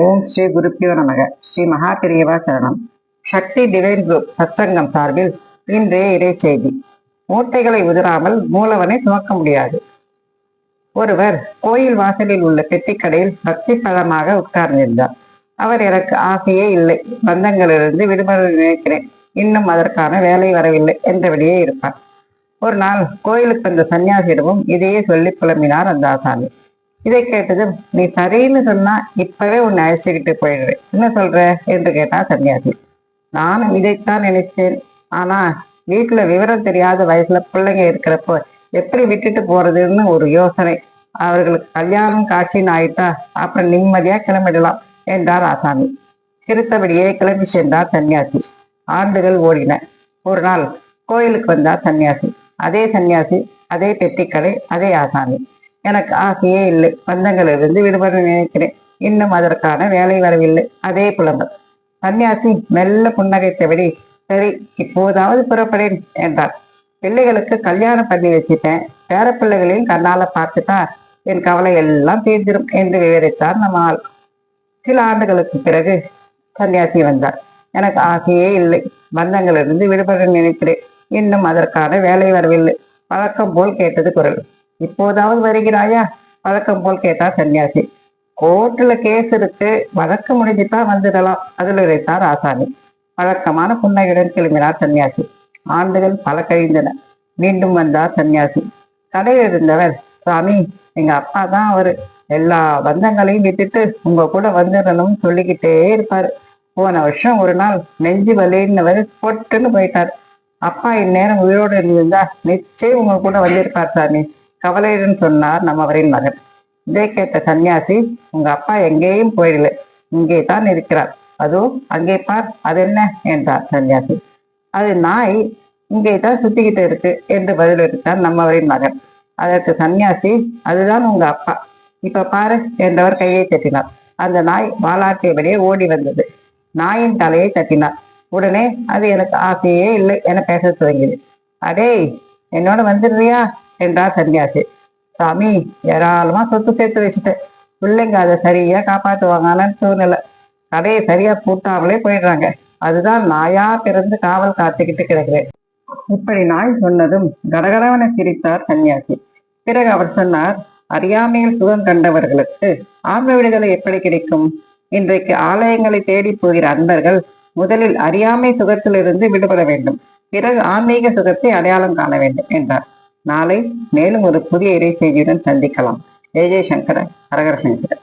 ஓம் ஸ்ரீ குருப்பியோ நமக. ஸ்ரீ மகா பெரியவா சரணம். சக்தி டிவைன் குரூப் சத்சங்கம் சார்பில் இன்றைய இறை செய்தி. மூட்டைகளை உதிராமல் மூலவனை துவக்க முடியாது. ஒருவர் கோயில் வாசலில் உள்ள பெட்டிக்கடையில் பக்தி பழமாக உட்கார்ந்திருந்தார். அவர், எனக்கு ஆசையே இல்லை, பந்தங்களிலிருந்து விடுபட நினைக்கிறேன், இன்னும் அதற்கான வேலை வரவில்லை என்றபடியே இருப்பார். ஒரு நாள் கோயிலுக்கு வந்த சன்னியாசியிடமும் இதையே சொல்லி புலம்பினார் அந்த ஆசாமி. இதை கேட்டதும், நீ சரின்னு சொன்னா இப்பவே உன்னை அழைச்சிக்கிட்டு போயிடுறேன், என்ன சொல்ற என்று கேட்டா சன்னியாசி. நானும் இதைத்தான் நினைச்சேன். ஆனா வீட்டுல விவரம் தெரியாத வயசுல பிள்ளைங்க இருக்கிறப்போ எப்படி விட்டுட்டு போறதுன்னு ஒரு யோசனை. அவர்களுக்கு கல்யாணம் காட்சின்னு ஆயிட்டா அப்புறம் நிம்மதியா கிளம்பிடலாம் என்றார் ஆசாமி. சிரித்தபடியே கிளம்பி சென்றார் சன்னியாசி. ஆண்டுகள் ஓடின. ஒரு நாள் கோயிலுக்கு வந்தார் சன்னியாசி. அதே சன்னியாசி, அதே பெட்டிக்கடை, அதே ஆசாமி. எனக்கு ஆசையே இல்லை, பந்தங்களிலிருந்து விடுபட நினைக்கிறேன், இன்னும் அதற்கான வேலை வரவில்லை, அதே புலம்பல். சன்னியாசி மெல்ல புன்னகைத்தபடி, சரி, இப்போதாவது புறப்படேன் என்றார். பிள்ளைகளுக்கு கல்யாணம் பண்ணி வச்சுட்டேன், பேர பிள்ளைகளையும் கண்ணால பார்த்துட்டா என் கவலை எல்லாம் தீர்ந்திரும் என்று விவரித்தார் நம்ம ஆள். சில ஆண்டுகளுக்கு பிறகு சன்னியாசி வந்தார். எனக்கு ஆசையே இல்லை, பந்தங்களிலிருந்து விடுபட நினைக்கிறேன், இன்னும் அதற்கான வேலை வரவில்லை. பழக்கம் போல் கேட்டது குரல். இப்போதாவது வருகிறாயா? வழக்கம் போல் கேட்டார் சன்னியாசி. கோர்ட்டுல கேஸ் இருக்கு, வழக்கு முடிஞ்சுதான் வந்துடலாம், அதில் இறைத்தார் ஆசாமி. வழக்கமான புன்னகையுடன் கிளம்பினார் சன்னியாசி. ஆண்டுகள் பல கழிந்தன. மீண்டும் வந்தார் சன்னியாசி. கடையில் இருந்தவர், சுவாமி, எங்க அப்பா தான் அவரு, எல்லா பந்தங்களையும் விட்டுட்டு உங்க கூட வந்துடணும்னு சொல்லிக்கிட்டே இருப்பாரு. போன வருஷம் ஒரு நாள் நெஞ்சு வலின்னவர் பொட்டுன்னு போயிட்டார். அப்பா இந்நேரம் உயிரோடு இருந்திருந்தா நிச்சயம் உங்க கூட வந்திருப்பார் சாமி, கவலையுடன் சொன்னார் நம்மவரின் மகன். இதை கேட்ட சன்னியாசி, உங்க அப்பா எங்கேயும் போயிடல, இங்கே தான் இருக்கிறார், அதோ அங்கே பார், அது என்ன என்றார் சன்னியாசி. அது நாய், இங்கே தான் சுத்திக்கிட்டு இருக்கு என்று பதிலளித்தார் நம்மவரின் மகன். அதற்கு சன்னியாசி, அதுதான் உங்க அப்பா, இப்ப பாரு என்றவர் கையை தட்டினார். அந்த நாய் வாலாட்டியபடியே ஓடி வந்தது. நாயின் தலையை தட்டினார். உடனே அது எனக்கு ஆசையே இல்லை என பேச துவங்கியது. அடே, என்னோட வந்துடுறியா என்றார் சன்னியாசி. சாமி, ஏராளமா சொத்து சேர்த்து வச்சுட்டேன், பிள்ளைங்க அதை சரியா காப்பாற்றுவாங்கன்னு சூழ்நிலை, கடையை சரியா பூட்டாமலே போயிடுறாங்க, அதுதான் நாயா பிறந்து காவல் காத்துக்கிட்டு கிடக்கிறேன். இப்படி நாய் சொன்னதும் கடகடவன சிரித்தார் சன்னியாசி. பிறகு அவர் சொன்னார், அறியாமையில் சுகம் கண்டவர்களுக்கு ஆன்ம விடுதலை எப்படி கிடைக்கும்? இன்றைக்கு ஆலயங்களை தேடி போகிற அன்பர்கள் முதலில் அறியாமை சுகத்திலிருந்து விடுபட வேண்டும், பிறகு ஆன்மீக சுகத்தை அடையாளம் காண வேண்டும் என்றார். நாளை மேலும் ஒரு புதிய இறை செய்தியுடன் சந்திக்கலாம். ஜெய ஜெயசங்கர, ஹரஹர சங்கர.